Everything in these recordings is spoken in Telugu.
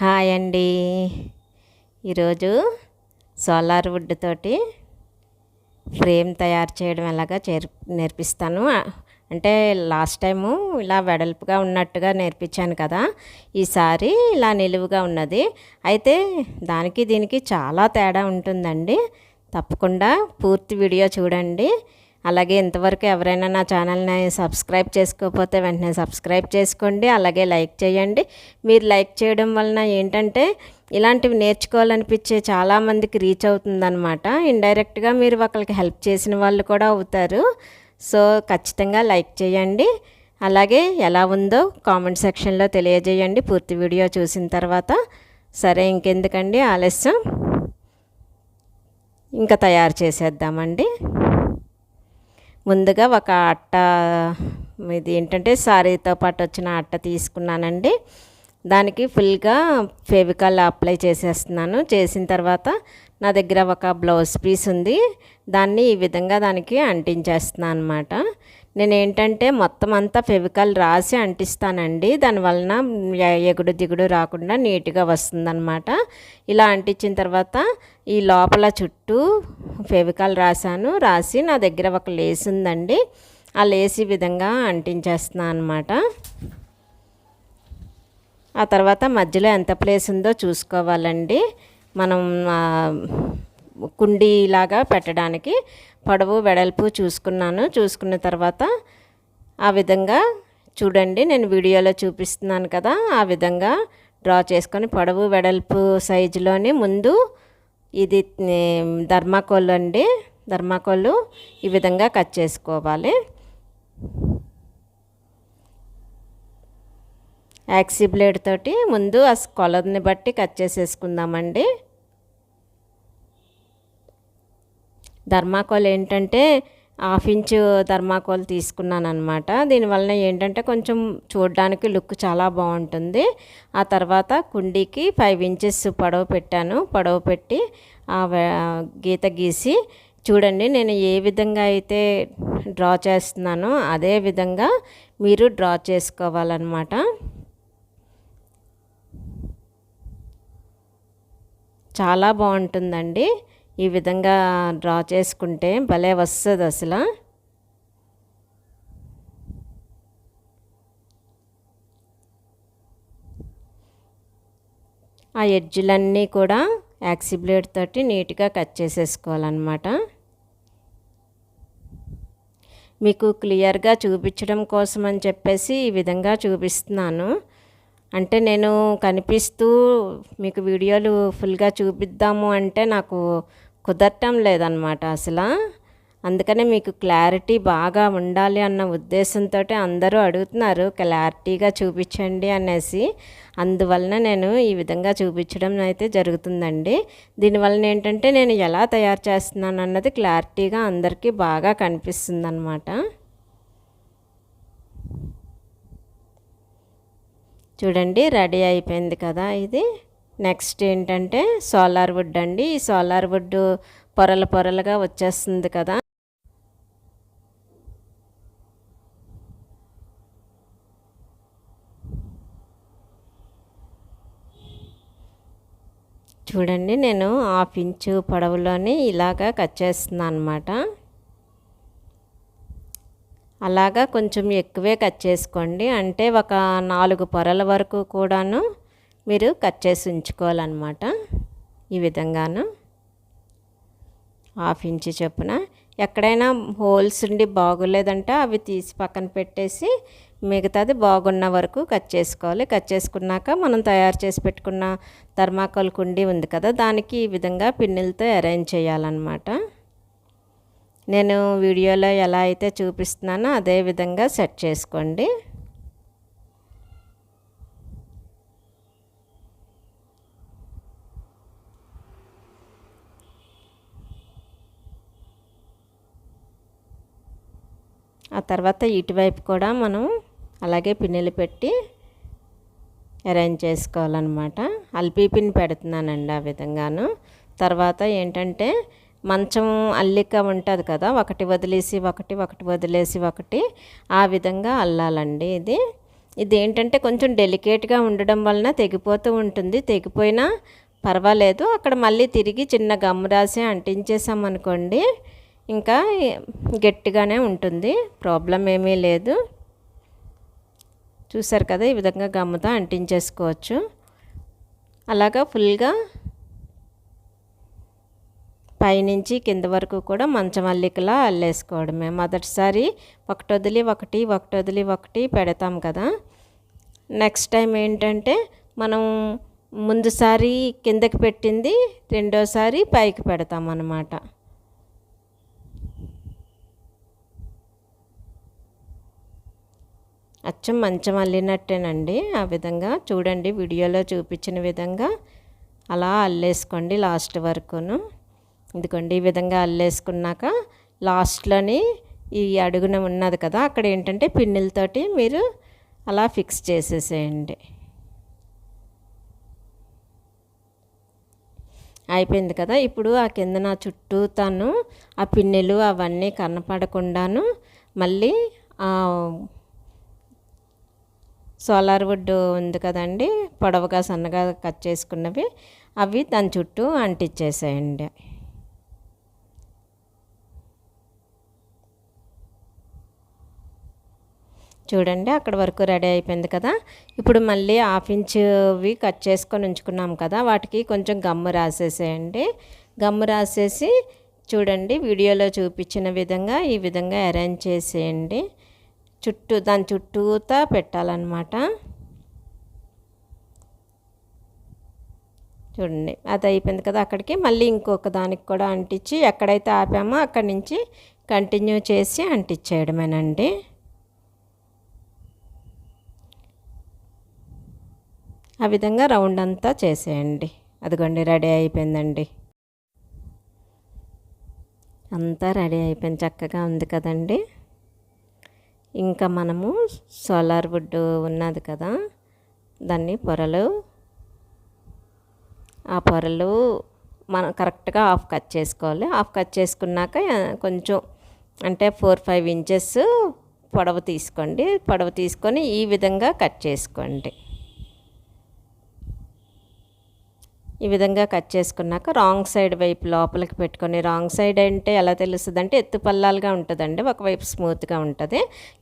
హాయ్ అండి. ఈరోజు సోలార్ వుడ్ తోటి ఫ్రేమ్ తయారు చేయడం ఎలాగా నేర్పిస్తాను. అంటే లాస్ట్ టైము ఇలా వెడల్పుగా ఉన్నట్టుగా నేర్పించాను కదా, ఈసారి ఇలా నిలువుగా ఉన్నది. అయితే దానికి దీనికి చాలా తేడా ఉంటుందండి. తప్పకుండా పూర్తి వీడియో చూడండి. అలాగే ఇంతవరకు ఎవరైనా నా ఛానల్ని సబ్స్క్రైబ్ చేసుకోకపోతే వెంటనే సబ్స్క్రైబ్ చేసుకోండి. అలాగే లైక్ చేయండి. మీరు లైక్ చేయడం వలన ఏంటంటే ఇలాంటివి నేర్చుకోవాలనిపించే చాలామందికి రీచ్ అవుతుందన్నమాట. ఇండైరెక్ట్గా మీరు ఒకరికి హెల్ప్ చేసిన వాళ్ళు కూడా అవుతారు. సో ఖచ్చితంగా లైక్ చేయండి. అలాగే ఎలా ఉందో కామెంట్ సెక్షన్లో తెలియజేయండి పూర్తి వీడియో చూసిన తర్వాత. సరే, ఇంకెందుకండి ఆలస్యం, ఇంకా తయారు చేసేద్దామండి. ముందుగా ఒక అట్ట, ఇది ఏంటంటే సారీతో పాటు వచ్చిన అట్ట తీసుకున్నానండి. దానికి ఫుల్గా ఫెవికాల్ అప్లై చేసేస్తున్నాను. చేసిన తర్వాత నా దగ్గర ఒక బ్లౌజ్ పీస్ ఉంది, దాన్ని ఈ విధంగా దానికి అంటించేస్తున్నాను అనమాట. నేను ఏంటంటే మొత్తం అంతా ఫెవికాల్ రాసి అంటిస్తానండి. దానివలన ఎగుడు దిగుడు రాకుండా నీట్గా వస్తుందన్నమాట. ఇలా అంటించిన తర్వాత ఈ లోపల చుట్టూ ఫెవికాల్ రాసి నా దగ్గర ఒక లేస్ ఉందండి. ఆ లేస్ ఈ విధంగా అంటించేస్తున్నాను అనమాట. ఆ తర్వాత మధ్యలో ఎంత ప్లేస్ ఉందో చూసుకోవాలండి. మనం కుండీలాగా పెట్టడానికి పొడవు వెడల్పు చూసుకున్న తర్వాత ఆ విధంగా చూడండి, నేను వీడియోలో చూపిస్తున్నాను కదా, ఆ విధంగా డ్రా చేసుకొని పొడవు వెడల్పు సైజులోని ముందు ఇది ధర్మాకోల్ అండి. ధర్మాకోల్ ఈ విధంగా కట్ చేసుకోవాలి. యాక్సీ బ్లేడ్ తోటి ముందు ఆ కొలతని బట్టి కట్ చేసేసుకుందామండి. ధర్మాకోల్ ఏంటంటే 1/2 ఇంచు ధర్మాకోల్ తీసుకున్నాను అనమాట. దీనివలన ఏంటంటే కొంచెం చూడడానికి లుక్ చాలా బాగుంటుంది. ఆ తర్వాత కుండీకి 5 ఇంచెస్ పొడవు పెట్టాను. పొడవు పెట్టి ఆ గీత గీసి చూడండి, నేను ఏ విధంగా అయితే డ్రా చేస్తున్నానో అదే విధంగా మీరు డ్రా చేసుకోవాలన్నమాట. చాలా బాగుంటుందండి. ఈ విధంగా డ్రా చేసుకుంటే భలే వస్తుంది అసలు. ఆ ఎడ్జ్లన్నీ కూడా యాక్సీ బ్లేడ్ తోటి నీట్గా కట్ చేసేసుకోవాలన్నమాట. మీకు క్లియర్గా చూపించడం కోసం అని చెప్పేసి ఈ విధంగా చూపిస్తున్నాను. అంటే నేను కనిపిస్తూ మీకు వీడియోలు ఫుల్గా చూపిద్దాము అంటే నాకు కుదరటం లేదనమాట అసలు. అందుకనే మీకు క్లారిటీ బాగా ఉండాలి అన్న ఉద్దేశంతో అందరూ అడుగుతున్నారు క్లారిటీగా చూపించండి అనేసి. అందువలన నేను ఈ విధంగా చూపించడం అయితే జరుగుతుందండి. దీనివలన ఏంటంటే నేను ఎలా తయారు చేస్తున్నాను అన్నది క్లారిటీగా అందరికీ బాగా కనిపిస్తుంది అన్నమాట. చూడండి, రెడీ అయిపోయింది కదా ఇది. నెక్స్ట్ ఏంటంటే సోలార్ వుడ్ అండి. ఈ సోలార్ వుడ్ పొరలుగా వచ్చేస్తుంది కదా. చూడండి, నేను 1/2 ఇంచు పొడవులోని ఇలాగా కట్ చేస్తున్నాను అనమాట. అలాగా కొంచెం ఎక్కువే కట్ చేసుకోండి. అంటే ఒక 4 పొరల వరకు కూడాను మీరు కట్ చేసి ఉంచుకోవాలన్నమాట. ఈ విధంగాను 1/2 ఇంచు చొప్పున. ఎక్కడైనా హోల్స్ ఉండి బాగోలేదంటే అవి తీసి పక్కన పెట్టేసి మిగతాది బాగున్న వరకు కట్ చేసుకోవాలి. కట్ చేసుకున్నాక మనం తయారు చేసి పెట్టుకున్న థర్మాకోల్ కుండీ ఉంది కదా, దానికి ఈ విధంగా పిన్నులతో అరేంజ్ చేయాలన్నమాట. నేను వీడియోలో ఎలా అయితే చూపిస్తున్నానో అదే విధంగా సెట్ చేసుకోండి. ఆ తర్వాత ఇటువైపు కూడా మనం అలాగే పిన్నులు పెట్టి అరేంజ్ చేసుకోవాలన్నమాట. అల్పీ పిన్ పెడుతున్నానండి ఆ విధంగాను. తర్వాత ఏంటంటే మంచం అల్లిక ఉంటుంది కదా, ఒకటి వదిలేసి ఒకటి, ఒకటి వదిలేసి ఒకటి, ఆ విధంగా అల్లాలండి ఇది. ఇదేంటంటే కొంచెం డెలికేట్గా ఉండడం వలన తెగిపోతూ ఉంటుంది. తెగిపోయినా పర్వాలేదు. అక్కడ మళ్ళీ తిరిగి చిన్న గమ్ రాసి అంటించేసామనుకోండి ఇంకా గట్టిగానే ఉంటుంది, ప్రాబ్లం ఏమీ లేదు. చూసారు కదా, ఈ విధంగా గమ్ముతో అంటించేసుకోవచ్చు. అలాగా ఫుల్గా పైనుంచి కింద వరకు కూడా మంచం అల్లికలా అల్లేసుకోవడమే. మొదటిసారి ఒకటి వదిలి ఒకటి, ఒకటి వదిలి ఒకటి పెడతాం కదా. నెక్స్ట్ టైం ఏంటంటే మనం ముందుసారి కిందకి పెట్టింది రెండోసారి పైకి పెడతాం అన్నమాట. అచ్చం మంచం అల్లినట్టేనండి. ఆ విధంగా చూడండి, వీడియోలో చూపించిన విధంగా అలా అల్లేసుకోండి లాస్ట్ వరకును. ఇదిగోండి, ఈ విధంగా అల్లేసుకున్నాక లాస్ట్లోని ఈ అడుగున ఉన్నది కదా, అక్కడ ఏంటంటే పిన్నులతోటి మీరు అలా ఫిక్స్ చేసేసేయండి. అయిపోయింది కదా. ఇప్పుడు ఆ కింద నా చుట్టూ తను ఆ పిన్నులు అవన్నీ కనపడకుండాను మళ్ళీ సోలార్ వుడ్ ఉంది కదండి, పొడవుగా సన్నగా కట్ చేసుకున్నవి, అవి దాని చుట్టూ అంటించేసేయండి. చూడండి, అక్కడ వరకు రెడీ అయిపోయింది కదా. ఇప్పుడు మళ్ళీ 1/2 ఇంచువి కట్ చేసుకొని ఉంచుకున్నాం కదా, వాటికి కొంచెం గమ్ము రాసేసేయండి. గమ్ము రాసేసి చూడండి, వీడియోలో చూపించిన విధంగా ఈ విధంగా అరేంజ్ చేసేయండి. దాని చుట్టూతా పెట్టాలన్నమాట. చూడండి, అది అయిపోయింది కదా. అక్కడికి మళ్ళీ ఇంకొక దానికి కూడా అంటించి ఎక్కడైతే ఆపామో అక్కడి నుంచి కంటిన్యూ చేసి అంటించేయడమేనండి. ఆ విధంగా రౌండ్ అంతా చేసేయండి. అదిగోండి, రెడీ అయిపోయిందండి. అంతా రెడీ అయిపోయింది, చక్కగా ఉంది కదండి. ఇంకా మనము సోలార్ వుడ్ ఉన్నది కదా, దాన్ని ఆ పొరలు మనం కరెక్ట్గా హాఫ్ కట్ చేసుకోవాలి. హాఫ్ కట్ చేసుకున్నాక కొంచెం అంటే 4-5 ఇంచెస్ పొడవు తీసుకోండి. పొడవు తీసుకొని ఈ విధంగా కట్ చేసుకోండి. ఈ విధంగా కట్ చేసుకున్నాక రాంగ్ సైడ్ వైపు లోపలికి పెట్టుకొని, రాంగ్ సైడ్ అంటే ఎలా తెలుస్తుంది అంటే ఎత్తు పల్లాలుగా ఉంటుందండి, ఒకవైపు స్మూత్గా ఉంటుంది.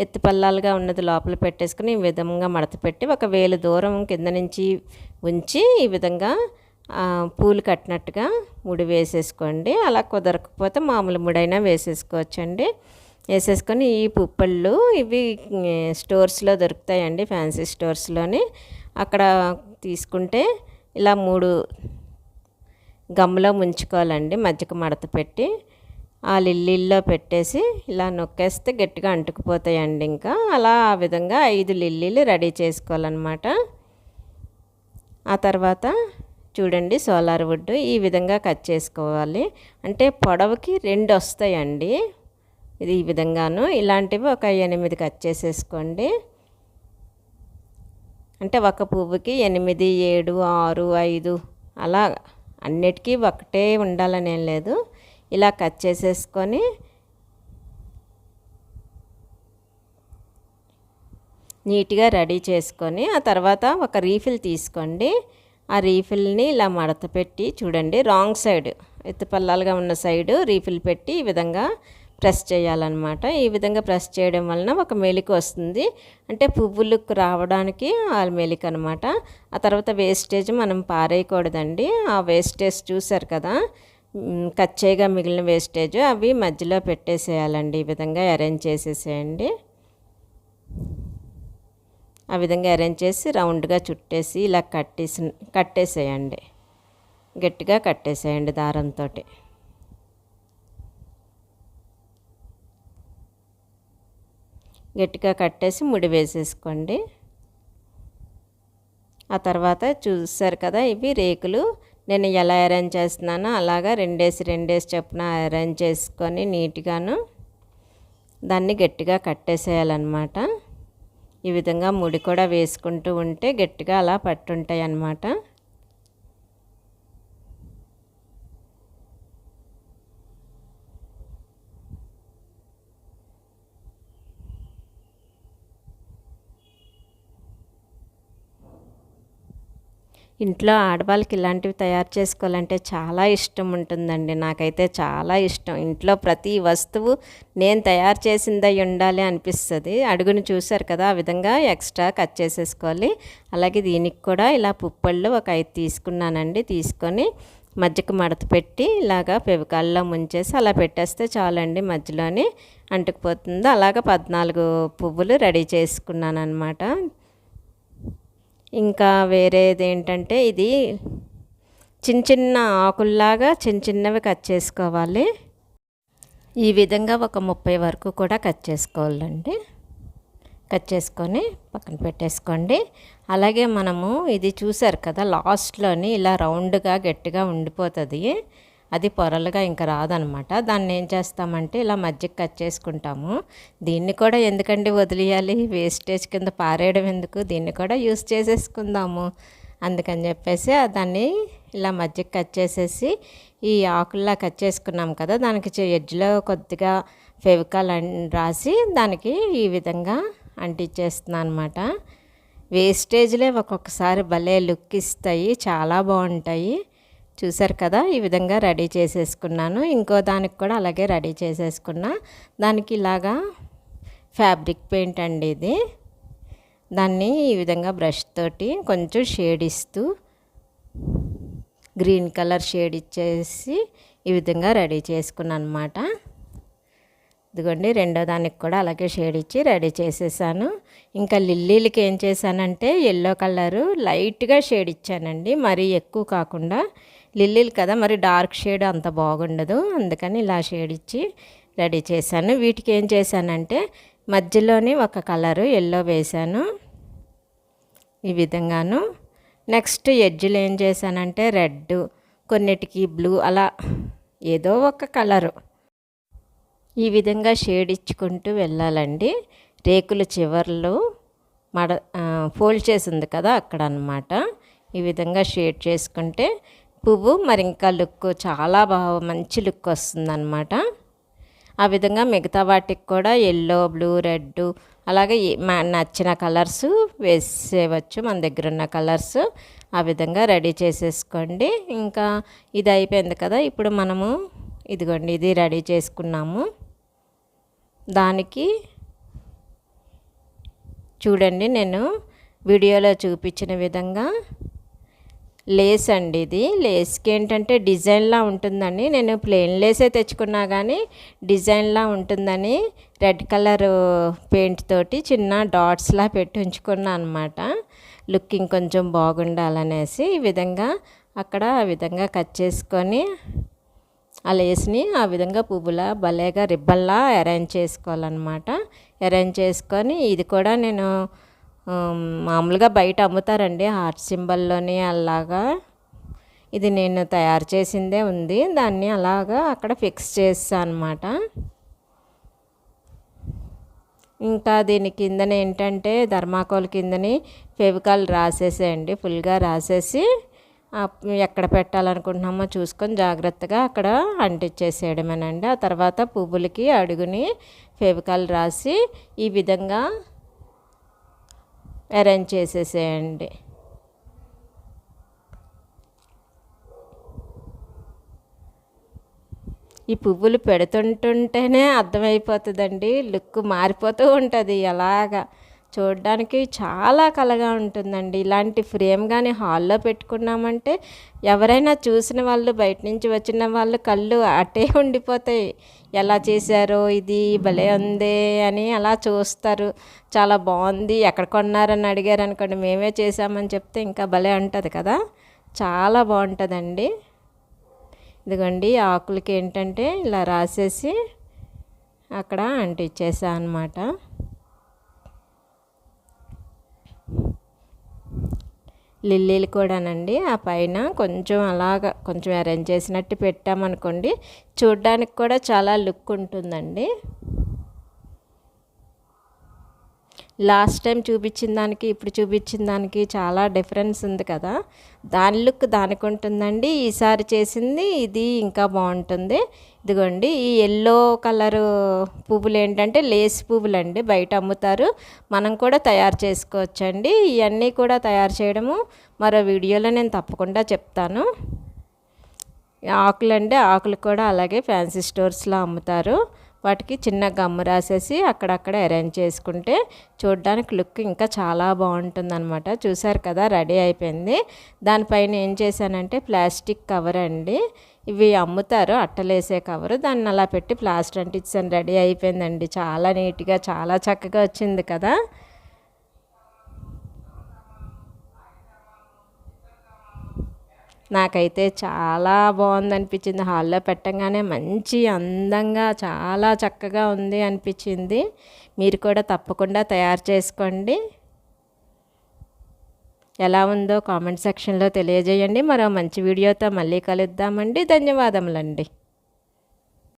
ఎత్తు పల్లాలుగా ఉన్నది లోపల పెట్టేసుకుని ఈ విధంగా మడత పెట్టి 1 వేలు దూరం కింద నుంచి ఉంచి ఈ విధంగా పూలు కట్టినట్టుగా ముడి వేసేసుకోండి. అలా కుదరకపోతే మామూలు ముడైనా వేసేసుకోవచ్చండి. వేసేసుకొని ఈ పుప్పళ్ళు ఇవి స్టోర్స్లో దొరుకుతాయండి, ఫ్యాన్సీ స్టోర్స్లోని. అక్కడ తీసుకుంటే ఇలా 3 గమ్ములో ముంచుకోవాలండి, మధ్యకు మడత పెట్టి ఆ లిల్లీల్లో పెట్టేసి ఇలా నొక్కేస్తే గట్టిగా అంటుకుపోతాయండి. ఇంకా అలా ఆ విధంగా 5 లిల్లీలు రెడీ చేసుకోవాలన్నమాట. ఆ తర్వాత చూడండి, సోలార్ వుడ్ ఈ విధంగా కట్ చేసుకోవాలి. అంటే పొడవుకి 2 వస్తాయండి. ఇది ఈ విధంగాను ఇలాంటివి ఒక 8 కట్ చేసేసుకోండి. అంటే ఒక పువ్వుకి 8, 7, 6, 5 అలా అన్నిటికీ ఒకటే ఉండాలని ఏం లేదు. ఇలా కట్ చేసేసుకొని నీట్గా రెడీ చేసుకొని ఆ తర్వాత ఒక రీఫిల్ తీసుకోండి. ఆ రీఫిల్ని ఇలా మడత పెట్టి చూడండి, రాంగ్ సైడ్ ఎత్తుపల్లాలుగా ఉన్న సైడు రీఫిల్ పెట్టి ఈ విధంగా ప్రెస్ చేయాలన్నమాట. ఈ విధంగా ప్రెస్ చేయడం వలన ఒక మెలిక వస్తుంది, అంటే పువ్వులకు రావడానికి ఆ మెలిక అనమాట. ఆ తర్వాత వేస్టేజ్ మనం పారేయకూడదండి. ఆ వేస్టేజ్ చూసారు కదా, కచ్చేగా మిగిలిన వేస్టేజ్ అవి మధ్యలో పెట్టేసేయాలండి. ఈ విధంగా అరేంజ్ చేసేసేయండి. ఆ విధంగా అరేంజ్ చేసి రౌండ్గా చుట్టేసి ఇలా కట్టేసేయండి. గట్టిగా కట్టేసేయండి దారంతో. గట్టిగా కట్టేసి ముడి వేసేసుకోండి. ఆ తర్వాత చూసారు కదా, ఇవి రేకులు నేను ఎలా అరేంజ్ చేస్తున్నానో అలాగా 2 చొప్పున అరేంజ్ చేసుకొని నీట్గాను దాన్ని గట్టిగా కట్టేసేయాలన్నమాట. ఈ విధంగా ముడి కూడా వేసుకుంటూ ఉంటే గట్టిగా అలా పట్టుంటాయి అన్నమాట. ఇంట్లో ఆడవాళ్ళకి ఇలాంటివి తయారు చేసుకోవాలంటే చాలా ఇష్టం ఉంటుందండి. నాకైతే చాలా ఇష్టం. ఇంట్లో ప్రతి వస్తువు నేను తయారు చేసిందై ఉండాలి అనిపిస్తుంది. అడుగును చూసారు కదా, ఆ విధంగా ఎక్స్ట్రా కట్ చేసేసుకోవాలి. అలాగే దీనికి కూడా ఇలా పుప్పళ్ళు ఒక 5 తీసుకున్నానండి. తీసుకొని మధ్యకు మడత పెట్టి ఇలాగా ఫెవికాల్లో ముంచేసి అలా పెట్టేస్తే చాలండి, మధ్యలోని అంటుకుపోతుంది. అలాగా 14 పువ్వులు రెడీ చేసుకున్నాను అనమాట. ఇంకా వేరేది ఏంటంటే, ఇది చిన్న చిన్న ఆకుల్లాగా చిన్న చిన్నవి కట్ చేసుకోవాలి. ఈ విధంగా ఒక 30 వరకు కూడా కట్ చేసుకోవాలండి. కట్ చేసుకొని పక్కన పెట్టేసుకోండి. అలాగే మనము ఇది చూసారు కదా, లాస్ట్లోని ఇలా రౌండ్గా గట్టిగా ఉండిపోతుంది. అది పొరలుగా ఇంకా రాదనమాట. దాన్ని ఏం చేస్తామంటే ఇలా మధ్యకి కట్ చేసుకుంటాము. దీన్ని కూడా ఎందుకండి వదిలేయాలి, వేస్టేజ్ కింద పారేయడం ఎందుకు, దీన్ని కూడా యూస్ చేసేసుకుందాము. అందుకని చెప్పేసి దాన్ని ఇలా మధ్యకి కట్ చేసేసి ఈ ఆకుల్లా కట్ చేసుకున్నాం కదా, దానికి ఎడ్జ్లో కొద్దిగా ఫెవికాల్ రాసి దానికి ఈ విధంగా అంటించేస్తున్నాను అనమాట. వేస్టేజ్లే ఒక్కొక్కసారి భలే లుక్ ఇస్తాయి, చాలా బాగుంటాయి. చూసారు కదా, ఈ విధంగా రెడీ చేసేసుకున్నాను. ఇంకో దానికి కూడా అలాగే రెడీ చేసేసుకున్నా. దానికి ఇలాగా ఫ్యాబ్రిక్ పెయింట్ అండి ఇది. దాన్ని ఈ విధంగా బ్రష్ తోటి కొంచెం షేడ్ ఇస్తూ గ్రీన్ కలర్ షేడ్ ఇచ్చేసి ఈ విధంగా రెడీ చేసుకున్నాను అనమాట. ఇదిగోండి, రెండో దానికి కూడా అలాగే షేడ్ ఇచ్చి రెడీ చేసేసాను. ఇంకా లిల్లీలకి ఏం చేశానంటే ఎల్లో కలరు లైట్గా షేడ్ ఇచ్చానండి, మరీ ఎక్కువ కాకుండా. లిల్లీలు కదా, మరి డార్క్ షేడ్ అంత బాగుండదు, అందుకని ఇలా షేడ్ ఇచ్చి రెడీ చేశాను. వీటికి ఏం చేశానంటే మధ్యలోని ఒక కలరు ఎల్లో వేశాను ఈ విధంగాను. నెక్స్ట్ ఎడ్జ్లో ఏం చేశానంటే రెడ్, కొన్నిటికి బ్లూ, అలా ఏదో ఒక కలరు ఈ విధంగా షేడ్ ఇచ్చుకుంటూ వెళ్ళాలండి. రేకుల చివర్లు ఫోల్డ్ చేసింది కదా అక్కడ అన్నమాట. ఈ విధంగా షేడ్ చేసుకుంటే పువ్వు మరి ఇంకా లుక్ చాలా బాగా మంచి లుక్ వస్తుందన్నమాట. ఆ విధంగా మిగతా వాటికి కూడా ఎల్లో, బ్లూ, రెడ్ అలాగే నచ్చిన కలర్స్ వేసేయవచ్చు, మన దగ్గర ఉన్న కలర్స్. ఆ విధంగా రెడీ చేసేసుకోండి. ఇంకా ఇది అయిపోయింది కదా, ఇప్పుడు మనము ఇదిగోండి ఇది రెడీ చేసుకున్నాము. దానికి చూడండి, నేను వీడియోలో చూపించిన విధంగా లేస్ అండి ఇది. లేస్కి ఏంటంటే డిజైన్లా ఉంటుందని నేను ప్లెయిన్ లేసే తెచ్చుకున్నా, కానీ డిజైన్లా ఉంటుందని రెడ్ కలర్ పెయింట్ తోటి చిన్న డాట్స్లా పెట్టి ఉంచుకున్నా అనమాట. లుకింగ్ కొంచెం బాగుండాలనేసి ఈ విధంగా అక్కడ ఆ విధంగా కట్ చేసుకొని ఆ లేస్ని ఆ విధంగా పువ్వులా భలేగా రిబ్బల్లా అరేంజ్ చేసుకోవాలన్నమాట. అరేంజ్ చేసుకొని ఇది కూడా నేను మామూలుగా బయట అమ్ముతారండి హార్ట్ సింబల్లోని అలాగా. ఇది నేను తయారు చేసిందే ఉంది, దాన్ని అలాగా అక్కడ ఫిక్స్ చేస్తాను అనమాట. ఇంకా దీని కిందన ఏంటంటే ధర్మాకోల్ కిందని ఫెవికాల్ రాసేసేయండి, ఫుల్గా రాసేసి ఎక్కడ పెట్టాలనుకుంటున్నామో చూసుకొని జాగ్రత్తగా అక్కడ అంటించేసేయడమేనండి. ఆ తర్వాత పువ్వులకి అడుగుని ఫెవికాల్ రాసి ఈ విధంగా అరేంజ్ చేసేసేయండి. ఈ పువ్వులు పెడుతుంటుంటేనే అర్థమైపోతుందండి, లుక్ మారిపోతూ ఉంటుంది. అలాగా చూడడానికి చాలా కళగా ఉంటుందండి. ఇలాంటి ఫ్రేమ్ కానీ హాల్లో పెట్టుకున్నామంటే ఎవరైనా చూసిన వాళ్ళు, బయట నుంచి వచ్చిన వాళ్ళు కళ్ళు అటే ఉండిపోతాయి. ఎలా చేశారో, ఇది భలే ఉంది అని అలా చూస్తారు. చాలా బాగుంది, ఎక్కడ కొన్నారని అడిగారు అనుకోండి, మేమే చేసామని చెప్తే ఇంకా భలే ఉంటుంది కదా, చాలా బాగుంటుందండి. ఇదిగోండి ఆకులకి ఏంటంటే ఇలా రాసేసి అక్కడ అంటించేసా అనమాట. లిల్లీలు కూడానండి ఆ పైన కొంచెం అలాగా కొంచెం అరేంజ్ చేసినట్టు పెట్టామనుకోండి, చూడ్డానికి కూడా చాలా లుక్ ఉంటుందండి. లాస్ట్ టైం చూపించిన దానికి ఇప్పుడు చూపించిన దానికి చాలా డిఫరెన్స్ ఉంది కదా. దాని లుక్ దానికి ఉంటుందండి. ఈసారి చేసింది ఇది ఇంకా బాగుంటుంది. ఇదిగోండి ఈ ఎల్లో కలరు పువ్వులు ఏంటంటే లేస్ పువ్వులండి, బయట అమ్ముతారు. మనం కూడా తయారు చేసుకోవచ్చండి. ఇవన్నీ కూడా తయారు చేయడము మరో వీడియోలో నేను తప్పకుండా చెప్తాను. ఆకులండి, ఆకులు కూడా అలాగే ఫ్యాన్సీ స్టోర్స్లో అమ్ముతారు. వాటికి చిన్న గమ్ము రాసేసి అక్కడక్కడ అరేంజ్ చేసుకుంటే చూడడానికి లుక్ ఇంకా చాలా బాగుంటుంది అనమాట. చూసారు కదా, రెడీ అయిపోయింది. దానిపైన ఏం చేశానంటే ప్లాస్టిక్ కవర్ అండి, ఇవి అమ్ముతారు అట్టలేసే కవరు, దాన్ని అలా పెట్టి ప్లాస్టర్ అంటించాను. రెడీ అయిపోయిందండి. చాలా నీట్గా చాలా చక్కగా వచ్చింది కదా. నాకైతే చాలా బాగుంది అనిపించింది. హాల్లో పెట్టంగానే మంచి అందంగా చాలా చక్కగా ఉంది అనిపించింది. మీరు కూడా తప్పకుండా తయారు చేసుకోండి. ఎలా ఉందో కామెంట్ సెక్షన్లో తెలియజేయండి. మరో మంచి వీడియోతో మళ్ళీ కలుద్దామండి. ధన్యవాదములండి.